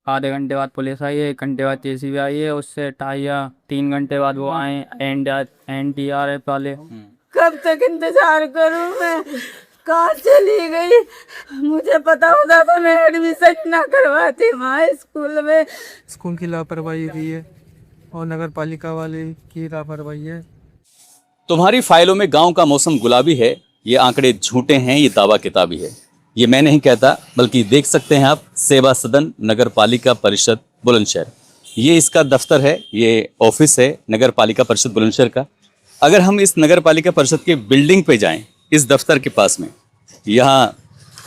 आधे घंटे बाद पुलिस आई है, 1 घंटे बाद जेसीबी आई है, उससे टाइया 3 घंटे बाद वो आए NDRF वाले। कब तक इंतजार करूं मैं? कहाँ चली गई? मुझे पता होता तो मैं एडमिशन ना करवाती वहाँ स्कूल में। स्कूल की लापरवाही रही है और नगर पालिका वाले की लापरवाही है। तुम्हारी फाइलों में गांव का मौसम गुलाबी है, ये आंकड़े झूठे हैं, ये दावा किताबी है। ये मैं नहीं कहता, बल्कि देख सकते हैं आप, सेवा सदन नगर पालिका परिषद बुलंदशहर, ये इसका दफ्तर है, ये ऑफिस है नगर पालिका परिषद बुलंदशहर का। अगर हम इस नगर पालिका परिषद के बिल्डिंग पे जाएं, इस दफ्तर के पास में, यहाँ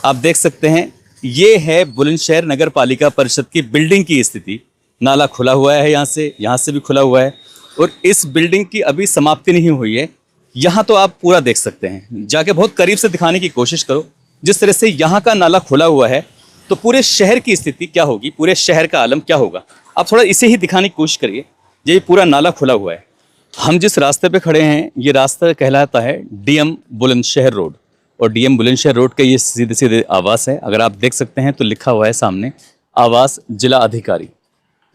आप देख सकते हैं, ये है बुलंदशहर नगर पालिका परिषद की बिल्डिंग की स्थिति। नाला खुला हुआ है, यहाँ से भी खुला हुआ है, और इस बिल्डिंग की अभी समाप्ति नहीं हुई है। यहाँ तो आप पूरा देख सकते हैं, जाके बहुत करीब से दिखाने की कोशिश करो। जिस तरह से यहाँ का नाला खुला हुआ है, तो पूरे शहर की स्थिति क्या होगी, पूरे शहर का आलम क्या होगा, आप थोड़ा इसे ही दिखाने की कोशिश करिए। ये पूरा नाला खुला हुआ है। हम जिस रास्ते पे खड़े हैं, ये रास्ता कहलाता है DM बुलंदशहर रोड, और DM बुलंदशहर रोड के ये सीधे सीधे आवास है। अगर आप देख सकते हैं तो लिखा हुआ है सामने, आवास जिला अधिकारी।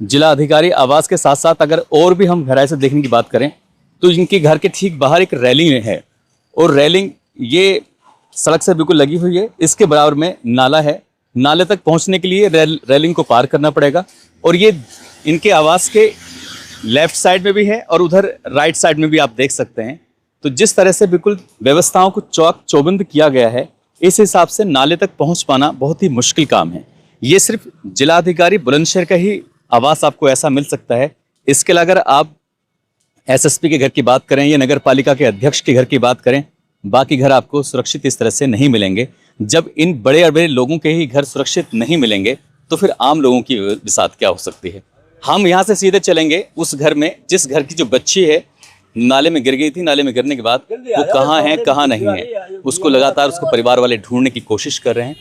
जिला अधिकारी आवास के साथ साथ अगर और भी हम गहराई से देखने की बात करें, तो इनके घर के ठीक बाहर एक रेलिंग है, और रेलिंग ये सड़क से बिल्कुल लगी हुई है। इसके बराबर में नाला है, नाले तक पहुंचने के लिए रेलिंग को पार करना पड़ेगा। और ये इनके आवास के लेफ्ट साइड में भी है और उधर राइट साइड में भी आप देख सकते हैं। तो जिस तरह से बिल्कुल व्यवस्थाओं को चौक चौबंद किया गया है, इस हिसाब से नाले तक पहुंच पाना बहुत ही मुश्किल काम है। ये सिर्फ जिलाधिकारी बुलंदशहर का ही आवास आपको ऐसा मिल सकता है। इसके अलावा अगर आप SSP के घर की बात करें या नगर पालिका के अध्यक्ष के घर की बात करें, बाकी घर आपको सुरक्षित इस तरह से नहीं मिलेंगे। जब इन बड़े बड़े लोगों के ही घर सुरक्षित नहीं मिलेंगे, तो फिर आम लोगों की बिसात क्या हो सकती है। हम यहाँ से सीधे चलेंगे उस घर में, जिस घर की जो बच्ची है नाले में गिर गई थी। नाले में गिरने के बाद वो कहाँ है कहाँ नहीं है, उसको लगातार उसको परिवार वाले ढूंढने की कोशिश कर रहे हैं।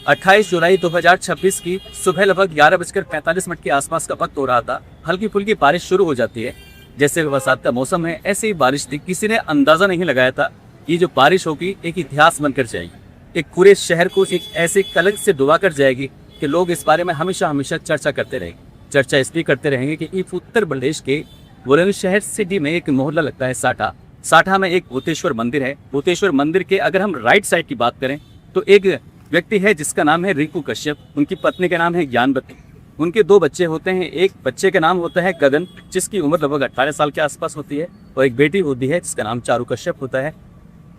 28 जुलाई 2026 की सुबह लगभग 11:45 के आसपास का वक्त हो रहा था। हल्की फुल्की बारिश शुरू हो जाती है। जैसे बरसात का मौसम है, ऐसे ही बारिश थी। किसी ने अंदाजा नहीं लगाया था ये जो बारिश होगी एक इतिहास बनकर जाएगी, एक पूरे शहर को एक ऐसे कलंक से डुबा कर जाएगी कि लोग इस बारे में हमेशा हमेशा चर्चा करते रहेंगे। चर्चा इसलिए करते रहेंगे कि उत्तर प्रदेश के बुलंदशहर सिटी में एक मोहल्ला लगता है साठा में एक भूतेश्वर मंदिर है। भूतेश्वर मंदिर के अगर हम राइट साइड की बात करें, तो एक व्यक्ति है जिसका नाम है रिंकू कश्यप, उनकी पत्नी का नाम है ज्ञानवती। उनके 2 बच्चे होते हैं। एक बच्चे का नाम होता है गगन, जिसकी उम्र लगभग 18 साल के आसपास होती है, और एक बेटी होती है जिसका नाम चारू कश्यप होता है,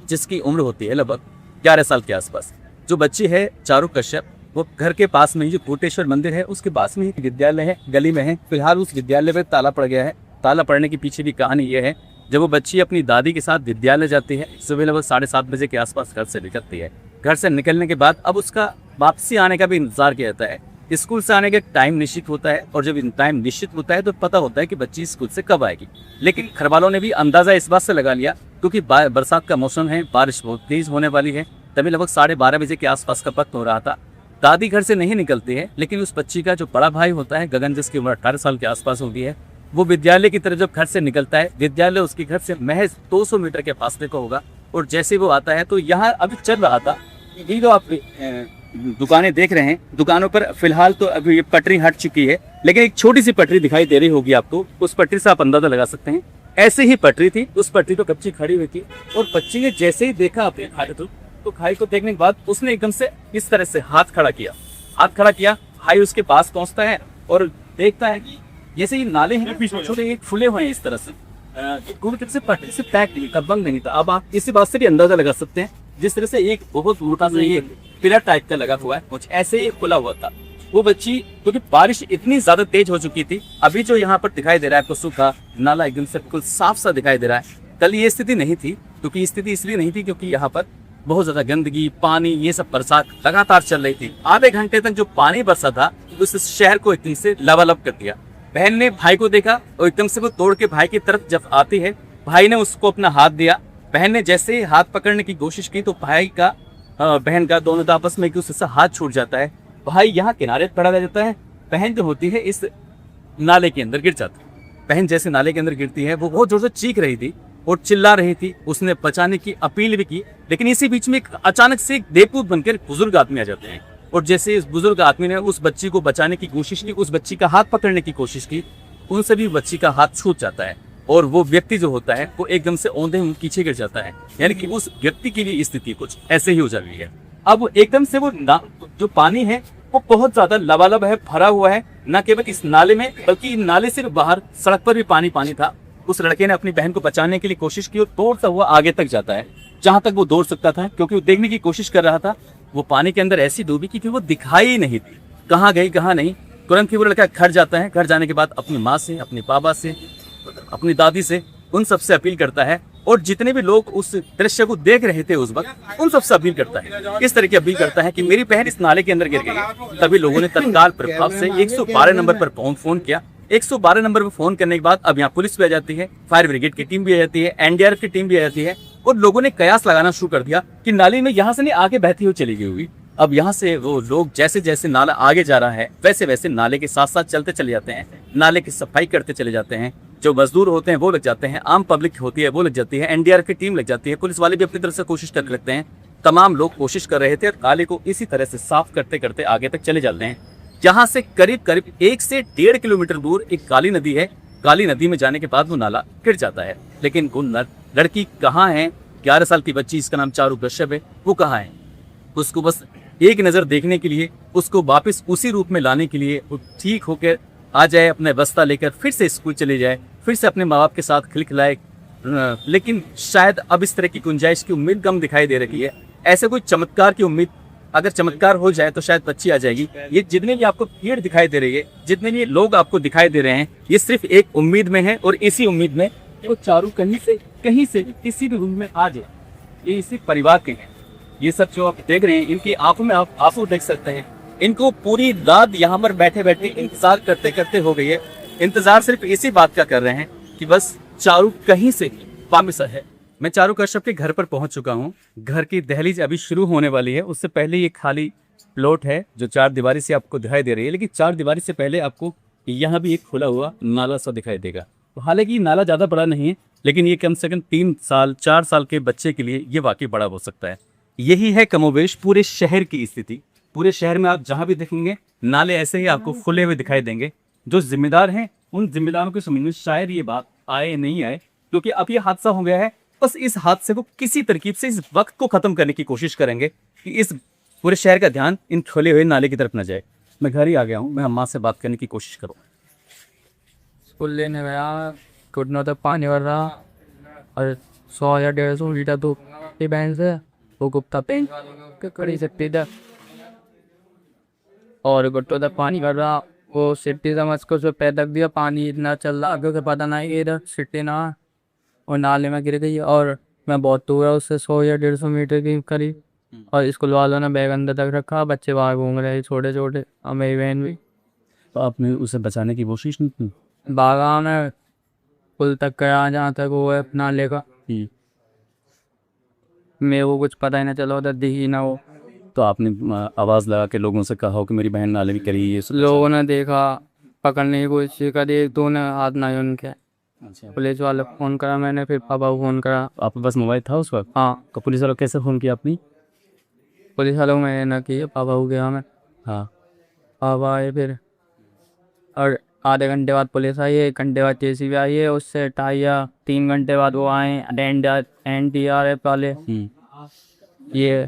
जिसकी उम्र होती है लगभग 11 साल के आसपास। जो बच्ची है चारू कश्यप, वो घर के पास में ही जो भूतेश्वर मंदिर है उसके पास में ही विद्यालय है, गली में है। फिलहाल उस विद्यालय में ताला पड़ गया है। ताला पड़ने के पीछे भी कहानी ये है, जब वो बच्ची अपनी दादी के साथ विद्यालय जाती है, सुबह लगभग 7:30 बजे के आसपास घर से निकलती है। घर से निकलने के बाद अब उसका वापसी आने का भी इंतजार किया जाता है। स्कूल से आने का टाइम निश्चित होता है, और जब टाइम निश्चित होता है तो पता होता है कि बच्ची स्कूल से कब आएगी। लेकिन घर वालों ने भी अंदाजा इस बात से लगा लिया, क्योंकि बरसात का मौसम है, बारिश बहुत तेज होने वाली है। तभी लगभग 12:30 बजे के आसपास का वक्त हो रहा था। दादी घर से नहीं निकलती है, लेकिन उस बच्ची का जो बड़ा भाई होता है गगन, जिसकी उम्र 18 साल के आसपास होती है, वो विद्यालय की तरफ जब घर से निकलता है, विद्यालय उसके घर से महज 200 मीटर के फासले को होगा। और जैसे वो आता है तो यहाँ अभी चल रहा था, ये जो आप दुकानें देख रहे हैं, दुकानों पर फिलहाल तो अभी ये पटरी हट चुकी है, लेकिन एक छोटी सी पटरी दिखाई दे रही होगी आपको। उस पटरी से आप अंदाजा लगा सकते हैं, ऐसे ही पटरी थी। उस पटरी पर बच्ची खड़ी हुई थी, और बच्ची ने जैसे ही देखा अपने खाई तो खाई को देखने के बाद उसने एकदम से इस तरह से हाथ खड़ा किया। भाई उसके पास पहुंचता है और देखता है कि जैसे ये नाले हैं छोटे फुले हुए हैं इस तरह से, पूरी तरह से पटरी से पैक नहीं था, बंद नहीं था। अब आप इसी बात से भी अंदाजा लगा सकते हैं, जिस तरह से एक बहुत मोटा सा ये पिलर टाइप का लगा हुआ है, कुछ ऐसे ही खुला हुआ था। वो बच्ची, क्योंकि बारिश इतनी ज्यादा तेज हो चुकी थी, अभी जो यहाँ पर दिखाई दे रहा है आपको सूखा नाला एकदम से बिल्कुल साफ सा दिखाई दे रहा है। कल ये स्थिति नहीं थी, क्योंकि स्थिति इसलिए नहीं थी क्योंकि यहाँ पर बहुत ज्यादा गंदगी, पानी, ये सब बरसात लगातार चल रही थी। आधे घंटे तक जो पानी बरसा था उस शहर को एकदम से लबालब कर दिया। बहन ने भाई को देखा और एकदम से वो तोड़ के भाई की तरफ जब आती है, भाई ने उसको अपना हाथ दिया। बहन ने जैसे ही हाथ पकड़ने की कोशिश की तो भाई का बहन का दोनों आपस में एक दूसरे से हाथ छूट जाता है। भाई यहाँ किनारे खड़ा रह जाता है, बहन जो होती है इस नाले के अंदर गिर जाती है। बहन जैसे नाले के अंदर गिरती है, वो बहुत जोर से चीख रही थी और चिल्ला रही थी। उसने बचाने की अपील भी की, लेकिन इसी बीच में अचानक से एक बेवकूफ बनकर बुजुर्ग आदमी आ जाते हैं। और जैसे इस बुजुर्ग आदमी ने उस बच्ची को बचाने की कोशिश की, उस बच्ची का हाथ पकड़ने की कोशिश की, उनसे भी बच्ची का हाथ छूट जाता है और वो व्यक्ति जो होता है वो एकदम से औंधे मुंह पीछे गिर जाता है। यानी कि उस व्यक्ति की भी स्थिति कुछ ऐसे ही हो जा रही है। अब एकदम से वो जो पानी है वो बहुत ज्यादा लबालब है, भरा हुआ है, न केवल इस नाले में बल्कि नाले से बाहर सड़क पर भी पानी पानी था। उस लड़के ने अपनी बहन को बचाने के लिए कोशिश की और दौड़ता हुआ आगे तक जाता है जहां तक वो दौड़ सकता था, क्योंकि वो देखने की कोशिश कर रहा था। वो पानी के अंदर ऐसी डूबी कि वो दिखाई ही नहीं दी, कहाँ गई कहाँ नहीं। तुरंत ही वो लड़का घर जाता है। घर जाने के बाद अपनी माँ से, अपने पापा से, अपनी दादी से, उन सबसे अपील करता है और जितने भी लोग उस दृश्य को देख रहे थे उस वक्त, उन सबसे अपील करता है। इस तरह की अपील करता है कि मेरी बहन इस नाले के अंदर गिर गई। तभी लोगों ने तत्काल प्रभाव से 112 नंबर पर फोन किया। 112 नंबर पर फोन करने के बाद अब यहाँ पुलिस भी आ जाती है, फायर ब्रिगेड की टीम भी आ जाती है, एनडीआरएफ की टीम भी आ जाती है और लोगों ने कयास लगाना शुरू कर दिया कि नाली में यहाँ से नहीं आगे बहती हुई चली गई होगी। अब यहाँ से वो लोग जैसे जैसे नाला आगे जा रहा है वैसे वैसे नाले के साथ साथ चलते चले जाते हैं, नाले की सफाई करते चले जाते हैं। जो मजदूर होते हैं वो लग जाते हैं, आम पब्लिक होती है वो लग जाती है, एनडीआरएफ की टीम लग जाती है, पुलिस वाले भी अपनी तरफ से कोशिश करने लगते हैं। तमाम लोग कोशिश कर रहे थे और नाले को इसी तरह से साफ करते करते आगे तक चले जाते हैं। जहाँ से करीब करीब 1 से 1.5 किलोमीटर दूर एक काली नदी है। काली नदी में जाने के बाद वो नाला गिर जाता है। लेकिन वो लड़की कहाँ है? 11 साल की बच्ची, इसका नाम चारू कश्यप है, वो कहाँ है? उसको बस एक नज़र देखने के लिए, उसको वापस उसी रूप में लाने के लिए वो ठीक होकर आ जाए, अपने बस्ता लेकर फिर से स्कूल चले जाए, फिर से अपने माँ बाप के साथ खिलखिलाए। लेकिन शायद अब इस तरह की गुंजाइश की उम्मीद कम दिखाई दे रही है। ऐसे कोई चमत्कार की उम्मीद, अगर चमत्कार हो जाए तो शायद बच्ची आ जाएगी। ये जितने भी आपको भीड़ दिखाई दे रही है, जितने भी लोग आपको दिखाई दे रहे हैं, ये सिर्फ एक उम्मीद में है और इसी उम्मीद में वो चारू कहीं से किसी भी रूम में आ जाए। ये इसी परिवार के हैं। ये सब जो आप देख रहे हैं, इनकी आंखों में आप आंसू देख सकते हैं। इनको पूरी रात यहाँ पर बैठे बैठे इंतजार करते करते हो गई है। इंतजार सिर्फ इसी बात का कर रहे हैं कि बस चारू कहीं से वापस है। मैं चारू कश्यप के घर पर पहुंच चुका हूं। घर की दहलीज अभी शुरू होने वाली है। उससे पहले ये खाली प्लॉट है जो 4 दीवारी से आपको दिखाई दे रही है, लेकिन 4 दीवारी से पहले आपको यहाँ भी एक खुला हुआ नाला सा दिखाई देगा। तो हालांकि नाला ज़्यादा बड़ा नहीं है, लेकिन ये कम से कम 3 साल 4 साल के बच्चे के लिए ये वाकई बड़ा हो सकता है। यही है कमोवेश पूरे शहर की स्थिति। पूरे शहर में आप जहाँ भी देखेंगे नाले ऐसे ही आपको खुले हुए दिखाई देंगे। जो जिम्मेदार हैं उन जिम्मेदारों के समझ में शायद ये बात आए नहीं आए, क्योंकि अब ये हादसा हो गया है। बस इस हादसे को किसी तरकीब से, इस वक्त को खत्म करने की कोशिश करेंगे कि इस पूरे शहर का ध्यान इन खुले हुए नाले की तरफ न जाए। मैं घर ही आ गया हूँ, मैं अम्मा से बात करने की कोशिश करूँ। स्कूल लेने गया, घुटनों तक पानी भर रहा और 100 या 150 लीटर तो ये बहन से वो गुप्ता पेन कड़ी सकती था और घुटनों तक पानी भर रहा। वो सिट्टी समझ को उसमें पैर रख दिया, पानी इतना चल रहा आगे से पता नहीं इधर सिट्टी ना और नाले में गिर गई। और मैं बहुत दूर है उससे 100 या 150 मीटर के करीब, और स्कूल वालों ने बैग अंदर तक रखा, बच्चे बाहर घूम रहे छोटे छोटे, और मेरी बहन भी। तो आपने उसे बचाने की कोशिश नहीं की? भागा मैं पुल तक गया जहाँ तक वो है नाले का, मेरे को कुछ पता ही ना चला, उधर दिखी ना वो। तो आपने आवाज़ लगा के लोगों से कहा हो कि मेरी बहन नाले में करी है? लोगों ने देखा, पकड़ने की कोशिश करी, 1-2 ने हाथ ना उनके। अच्छा, पुलिस वाले को फ़ोन करा मैंने, फिर पापा को फ़ोन करा। आपके पास मोबाइल था उस वक्त? हाँ, तो पुलिस वालों को कैसे फ़ोन किया आपने? पुलिस वालों को मैंने ना किया, पापा को गया मैं। हाँ, पापा आए फिर, और आधे घंटे बाद पुलिस आई है, 1 घंटे बाद जेसीबी आई है, उससे टाइया 3 घंटे बाद वो आए एनडीआरएफ वाले। ये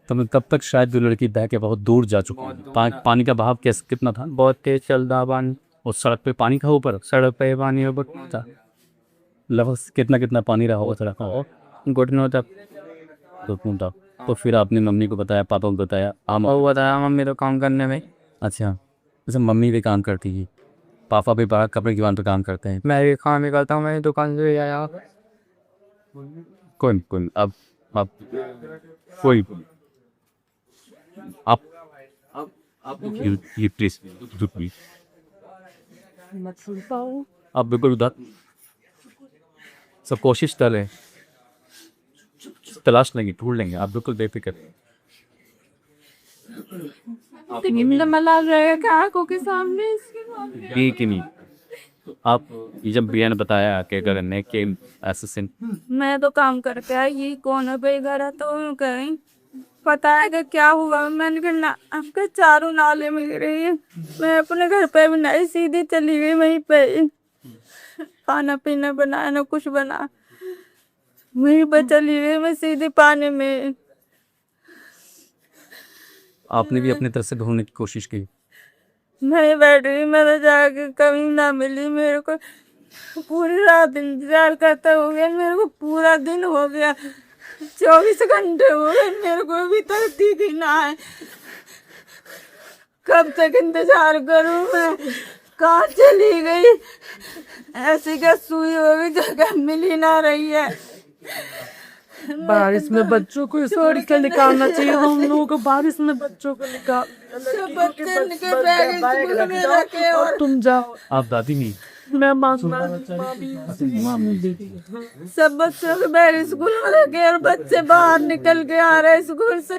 तो मैं कब तक शायद वो लड़की बह के बहुत दूर जा चुकी है। पानी का बहाव कैसे, कितना था? बहुत तेज चल रहा पानी, उस सड़क पे पानी था ऊपर? सड़क पे पानी ऊपर था, लगभग कितना पानी रहा होगा सड़क पर? घुटनों तक। तो फिर आपने मम्मी को बताया, पापा को बताया? और वो बताया मम्मी तो काम करने में। अच्छा, जैसे मम्मी भी काम करती है, पापा भी बाहर कपड़े की दुकान पे काम करते हैं। मैं भी काम ही करता हूँ, मैं दुकान से आया। कोई अब कोई आप ये प्लीज आप बिल्कुल उधर सब कोशिश कर रहे हैं, तलाश लेंगे, ढूंढ लेंगे, आप बिल्कुल बेफिक्र। आंखों के सामने कि नहीं आप ये जब भैया ने बताया कि अगर नेक एसिस्टेंट, मैं तो काम करके आई, कौन है बेघर है तो कहीं पता है कि क्या हुआ। मैंने कहा ना, आपके चारों नाले में गिर रही है। मैं अपने घर पे भी नहीं, सीधी चली गई वहीं पे ही। खाना पीना बनाया ना कुछ बना, वहीं पे चली गई मैं सीधे पानी में। आपने भी अपनी तरफ से ढूंढने की कोशिश की? मैं बैठ गई, मैं जाके कभी ना मिली मेरे को। पूरी रात इंतजार करते हो गया, मेरे को पूरा दिन हो गया, 24 घंटे हो गए, मेरे को अभी तक ठीक ही ना है। कब तक इंतजार करूं मैं? कहाँ चली गई? ऐसी क्या सुई हो गई जगह मिल ही ना रही है। बारिश में बच्चों को छोड़ के निकालना चाहिए हम लोगों को। बारिश में बच्चों को निकाल, सब बच्चे के बैग स्कूल में रखे और तुम जाओ। आप दादी नहीं? मैं मामी सब बच्चों के बैग स्कूल में रखे और बच्चे बाहर निकल के आ रहे स्कूल से।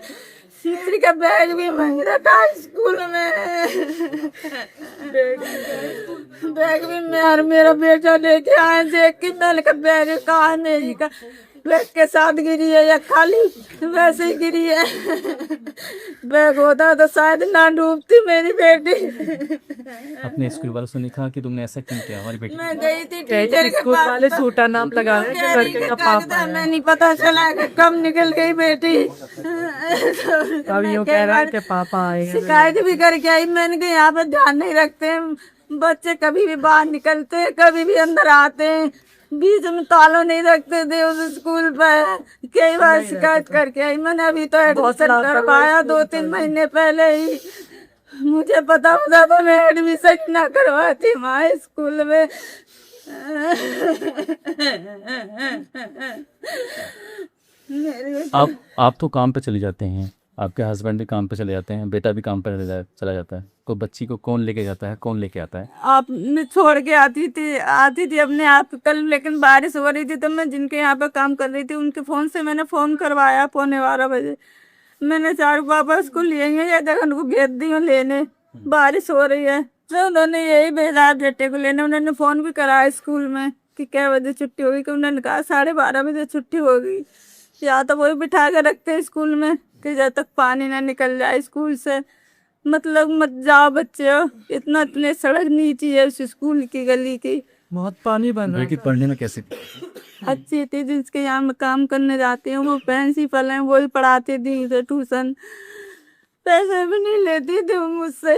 किसी का बैग भी वहीं रखा है स्कूल में। बैग भी मैं और मेरा बेटा लेके आए, देख के मैंने कहा बैग कहाँ नहीं का, बैग के साथ गिरी है या खाली वैसे ही गिरी है। बैग होता तो शायद ना डूबती मेरी बेटी। अपने स्कूल वालों से नहीं कहा कि तुमने ऐसा क्यों किया हमारी बेटी? मैं गई थी टीचर के स्कूल पास, वाले छोटा नाम लगा रहे हैं कि लड़के का पापा है। मैं नहीं पता चला कि कब निकल गई बेटी। अब यूँ कह रहा है कि पापा आएगा। शिकायत भी करके आई, मैंने कहा यहाँ पे ध्यान नहीं रखते हैं, बच्चे कभी भी बाहर निकलते हैं, कभी भी अंदर आते हैं, बीच में ताला नहीं रखते थे उस स्कूल पर। कई बार शिकायत करके आई मैंने, अभी तो एडमिशन करवाया 2-3 महीने पहले ही। मुझे पता होता तो मैं एडमिशन ना करवाती माँ स्कूल में। आप तो काम पे चले जाते हैं, आपके हस्बैंड भी काम पे चले जाते हैं, बेटा भी काम पे चला जाता है, तो बच्ची को कौन लेके जाता है, कौन लेके आता है? आप मैं छोड़ के आती थी अपने आप कल, लेकिन बारिश हो रही थी तो मैं जिनके यहाँ पे काम कर रही थी उनके फ़ोन से मैंने फ़ोन करवाया 11:15 बजे। मैंने चार पापा उसको लिए या जगह उनको भेज दी हूँ लेने, बारिश हो रही है। तो उन्होंने यही भेजा बेटे को लेने। उन्होंने फ़ोन भी कराया स्कूल में कि क्या बजे छुट्टी होगी, कि उन्होंने कहा 12:30 बजे छुट्टी होगी। या तो वही बिठा के रखते हैं स्कूल में कि जब तक पानी ना निकल जाए स्कूल से। मतलब मत जाओ बच्चे, इतने सड़क नीची है उस स्कूल की गली की। बहुत पानी बन रहा है। बेटी पढ़ने में कैसे? अच्छी थी, जिसके यहाँ मैं काम करने जाती हूँ वो प्रिंसिपल हैं, वही पढ़ाती थी ट्यूशन। पैसे भी नहीं लेती थी वो मुझसे।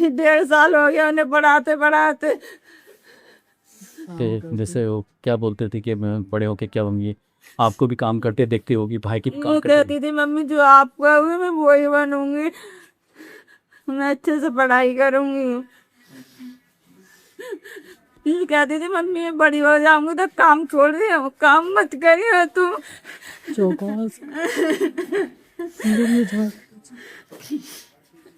1.5 साल हो गया उन्हें पढ़ाते पढ़ाते। कि जैसे वो क्या बोलते थे कि मैं बड़े होके क्या बनूंगी, आपको भी काम करते देखती होगी, भाई की वो काम करते। कहती थी मम्मी जो आप कहोगे मैं वही बनूंगी, मैं अच्छे से पढ़ाई करूंगी। ये कहती थी मम्मी मैं बड़ी हो जाऊंगी तो काम छोड़ दिया, काम मत करिए तुम।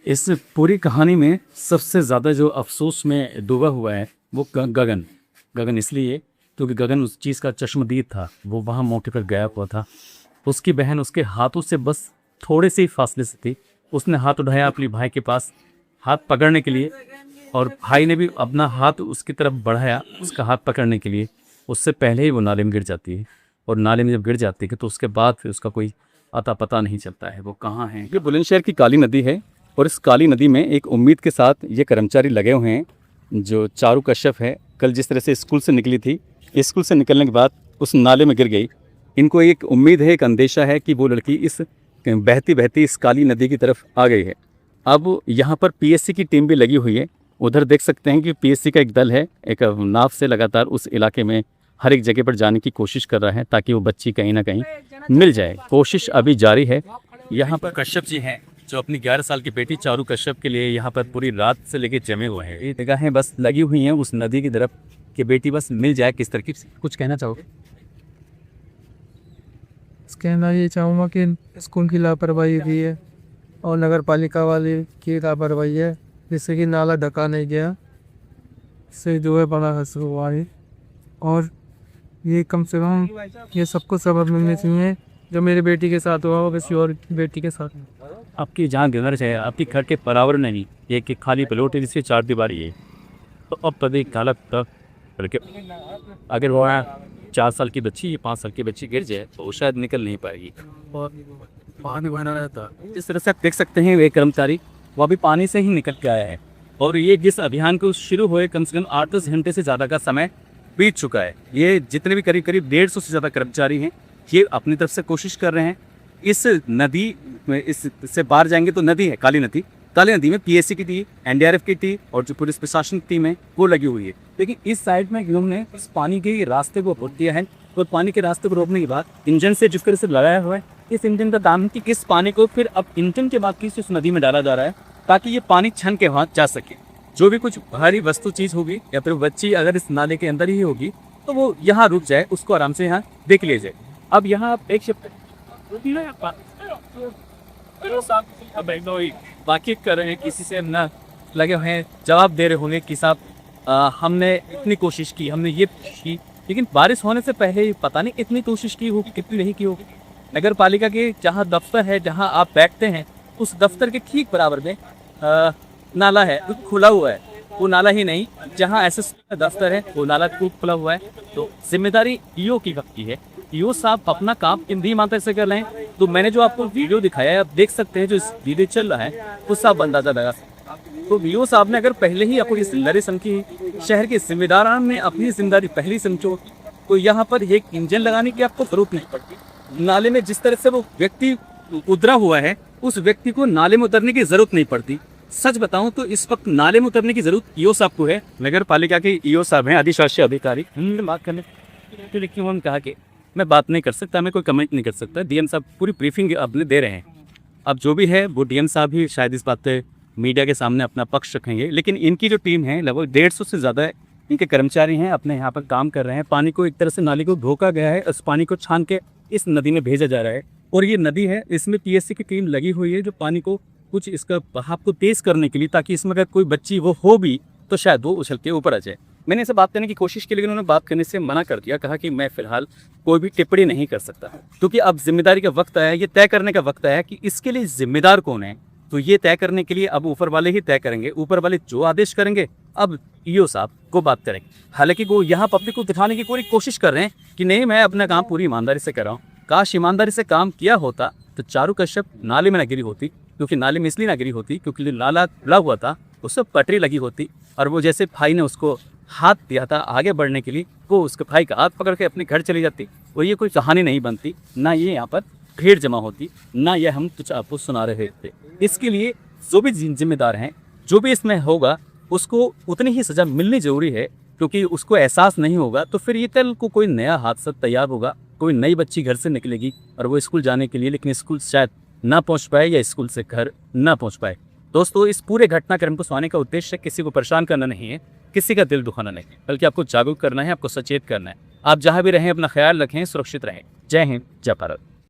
इस पूरी कहानी में सबसे ज़्यादा जो अफसोस में डूबा हुआ है वो गगन इसलिए क्योंकि गगन उस चीज़ का चश्मदीद था, वो वहाँ मौके पर गायब हुआ था। उसकी बहन उसके हाथों से बस थोड़े से ही फासले से थी। उसने हाथ उठाया अपने भाई के पास हाथ पकड़ने के लिए, और भाई ने भी अपना हाथ उसकी तरफ बढ़ाया उसका हाथ पकड़ने के लिए। उससे पहले ही वो नाले में गिर जाती है, और नाले में जब गिर जाती है तो उसके बाद फिर उसका कोई अता पता नहीं चलता है वो कहाँ है। ये बुलंदशहर की काली नदी है, और इस काली नदी में एक उम्मीद के साथ ये कर्मचारी लगे हुए हैं। जो चारू कश्यप है, कल जिस तरह से स्कूल से निकली थी, स्कूल से निकलने के बाद उस नाले में गिर गई। इनको एक उम्मीद है, एक अंदेशा है कि वो लड़की इस बहती बहती इस काली नदी की तरफ आ गई है। अब यहाँ पर पीएससी की टीम भी लगी हुई है। उधर देख सकते हैं कि पीएससी का एक दल है, एक नाव से लगातार उस इलाके में हर एक जगह पर जाने की कोशिश कर रहा है ताकि वो बच्ची कहीं ना कहीं मिल जाए। कोशिश अभी जारी है। यहाँ पर कश्यप जी हैं जो अपनी 11 साल की बेटी चारू कश्यप के लिए यहाँ पर पूरी रात से लेके जमे हुए हैं। ये निगाहें बस लगी हुई हैं उस नदी की तरफ कि बेटी बस मिल जाए किस तरकीब से। कुछ कहना चाहोगे? कहना ये चाहूँगा कि स्कूल की लापरवाही भी है और नगर पालिका वाले की लापरवाही है, जिससे कि नाला ढका नहीं गया, इससे जो है बड़ा हादसा हुआ है। और ये कम से कम ये सबको सबक मिलने चाहिए, जो मेरी बेटी के साथ हुआ वो किसी और बेटी के साथ। आपकी जहाँ घर है, आपकी घर के बराबर नहीं, ये कि खाली प्लॉट है जिसकी 4 दीवारी है, तो अब पता काला करके अगर वो 4 साल की बच्ची 5 साल की बच्ची गिर जाए तो वो शायद निकल नहीं पाएगी। पानी बना रहता। जिस तरह से आप देख सकते हैं वे कर्मचारी वो अभी पानी से ही निकल के आया है और ये जिस अभियान को शुरू हुए कम से कम 8-10 घंटे से ज़्यादा का समय बीत चुका है। ये जितने भी करीब 150 से ज़्यादा कर्मचारी हैं ये अपनी तरफ से कोशिश कर रहे हैं। इस नदी में इससे बाहर जाएंगे तो नदी है काली नदी में पीएससी की टीम, एनडीआरएफ की टीम और जो पुलिस प्रशासन की टीम है वो लगी हुई है। लेकिन इस साइड में इन्होंने इस पानी के रास्ते को रोक दिया है और पानी के रास्ते को रोकने के बाद इंजन से जिस तरह से लगाया हुआ है, इस इंजन का काम है कि किस पानी को फिर अब इंजन के बाद किस उस नदी में डाला जा रहा है ताकि ये पानी छन के वहाँ जा सके। जो भी कुछ भारी वस्तु चीज़ होगी या फिर बच्ची अगर इस नाले के अंदर ही होगी तो वो यहाँ रुक जाए, उसको आराम से यहाँ देख लिया जाए। अब यहाँ आप एक शिफ्ट बाकी कर रहे हैं, किसी से ना लगे हुए हैं, जवाब दे रहे होंगे कि साहब हमने इतनी कोशिश की, हमने ये की, लेकिन बारिश होने से पहले ही पता नहीं इतनी कोशिश की होगी कितनी नहीं की होगी। नगर पालिका के जहाँ दफ्तर है, जहाँ आप बैठते हैं, उस दफ्तर के ठीक बराबर में नाला है, वो खुला हुआ है। वो नाला ही नहीं, जहाँ एसएसपी का दफ्तर है वो नाला खुला हुआ है। तो जिम्मेदारी ईओ की वक्त की है। ईओ साहब अपना काम ईमानदारी मात्रा से कर रहे हैं। तो मैंने जो आपको वीडियो दिखाया है, आप देख सकते हैं जो इस वीडियो चल रहा है उससे आप अंदाजा लगा सकते हैं। तो ईओ साहब ने अगर पहले ही अपनी जिम्मेदारी समझी, शहर के जिम्मेदारान ने अपनी जिम्मेदारी पहले समझो, तो यहाँ पर एक इंजन लगाने की आपको जरूरत नहीं पड़ती। नाले में जिस तरह से वो व्यक्ति उतरा हुआ है उस व्यक्ति को नाले में उतरने की जरूरत नहीं पड़ती। सच बताऊं तो इस वक्त नाले में उतरने की जरूरत ईओ साहब को है। नगर पालिका के ईओ साहब हैं, अधिशासी अधिकारी। बात करने लेकिन उन्होंने कहा कि मैं बात नहीं कर सकता, मैं कोई कमेंट नहीं कर सकता। डीएम साहब पूरी ब्रीफिंग अपने दे रहे हैं। अब जो भी है वो डीएम साहब ही शायद इस बात पे मीडिया के सामने अपना पक्ष रखेंगे। लेकिन इनकी जो टीम है लगभग 150 से ज़्यादा इनके कर्मचारी हैं, अपने यहाँ पर काम कर रहे हैं। पानी को एक तरह से नाली को धोका गया है, उस पानी को छान के इस नदी में भेजा जा रहा है। और ये नदी है, इसमें पीएससी की टीम लगी हुई है जो पानी को कुछ इसका बहाव को तेज़ करने के लिए, ताकि इसमें अगर कोई बच्ची वो हो भी तो शायद वो उछल के ऊपर आ जाए। मैंने इसे बात करने की कोशिश की लेकिन उन्होंने बात करने से मना कर दिया। कहा कि मैं फ़िलहाल कोई भी टिप्पणी नहीं कर सकता, क्योंकि अब जिम्मेदारी का वक्त आया, ये तय करने का वक्त आया कि इसके लिए जिम्मेदार कौन है। तो ये तय करने के लिए अब ऊपर वाले ही तय करेंगे। ऊपर वाले जो आदेश करेंगे अब ईओ साहब को बात करेंगे। हालांकि वो यहाँ पब्लिक को दिखाने की पूरी कोशिश कर रहे हैं कि नहीं, मैं अपना काम पूरी ईमानदारी से कर रहा हूँ। काश ईमानदारी से काम किया होता तो चारू कश्यप नाले में न गिरी होती, क्योंकि नाले में इसलिए ना गिरी होती क्योंकि जो नाला खुला हुआ था उस पर पटरी लगी होती और वो जैसे भाई ने उसको हाथ दिया था आगे बढ़ने के लिए, वो उसके भाई का हाथ पकड़ के अपने घर चली जाती। वो ये कोई कहानी नहीं बनती, ना ये यहाँ पर भीड़ जमा होती, ना ये हम कुछ आपको सुना रहे थे। इसके लिए जो भी जिम्मेदार हैं, जो भी इसमें होगा उसको उतनी ही सज़ा मिलनी ज़रूरी है, क्योंकि उसको एहसास नहीं होगा तो फिर ये कल को कोई नया हादसा तैयार होगा। कोई नई बच्ची घर से निकलेगी और वो स्कूल जाने के लिए, लेकिन स्कूल शायद ना पहुंच पाए या स्कूल से घर ना पहुंच पाए। दोस्तों, इस पूरे घटनाक्रम को सुनाने का उद्देश्य किसी को परेशान करना नहीं है, किसी का दिल दुखाना नहीं, बल्कि आपको जागरूक करना है, आपको सचेत करना है। आप जहां भी रहें अपना ख्याल रखें, सुरक्षित रहें। जय हिंद, जय भारत।